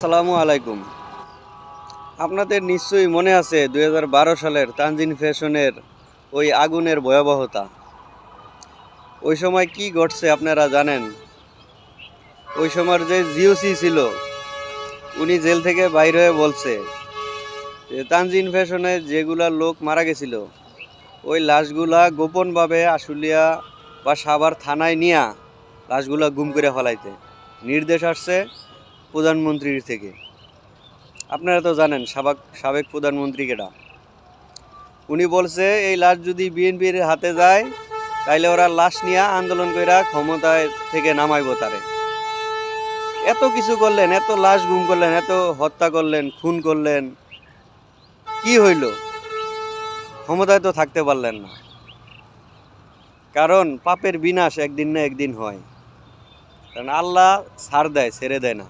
আসসালামু আলাইকুম। আপনাদের নিশ্চয়ই মনে আছে ২০১২ সালের তানজিন ফ্যাশনের ওই আগুনের ভয়াবহতা। ওই সময় কি ঘটছে আপনারা জানেন? ওই সময়ের যে জিওসি ছিল, উনি জেল থেকে বাইর হয়ে বলছে যে তানজিন ফ্যাশনে যেগুলা লোক মারা গেছিল, ওই লাশগুলা গোপনভাবে আশুলিয়া বা সাভার থানায় নিয়া লাশগুলা গুম করে ফেলাইতে নির্দেশ আসছে প্রধানমন্ত্রীর থেকে। আপনারা তো জানেন সাবেক প্রধানমন্ত্রী কেডা। উনি বলছে এই লাশ যদি বিএনপির হাতে যায় তাইলে ওরা লাশ নিয়ে আন্দোলন কইরা ক্ষমতায় থেকে নামাইব তারে। এত কিছু করলেন, এত লাশ গুম করলেন, এত হত্যা করলেন, খুন করলেন, কি হইল? ক্ষমতায় তো থাকতে পারলেন না। কারণ পাপের বিনাশ একদিন না একদিন হয়। কারণ আল্লাহ ছাড় দেয়, ছেড়ে দেয় না।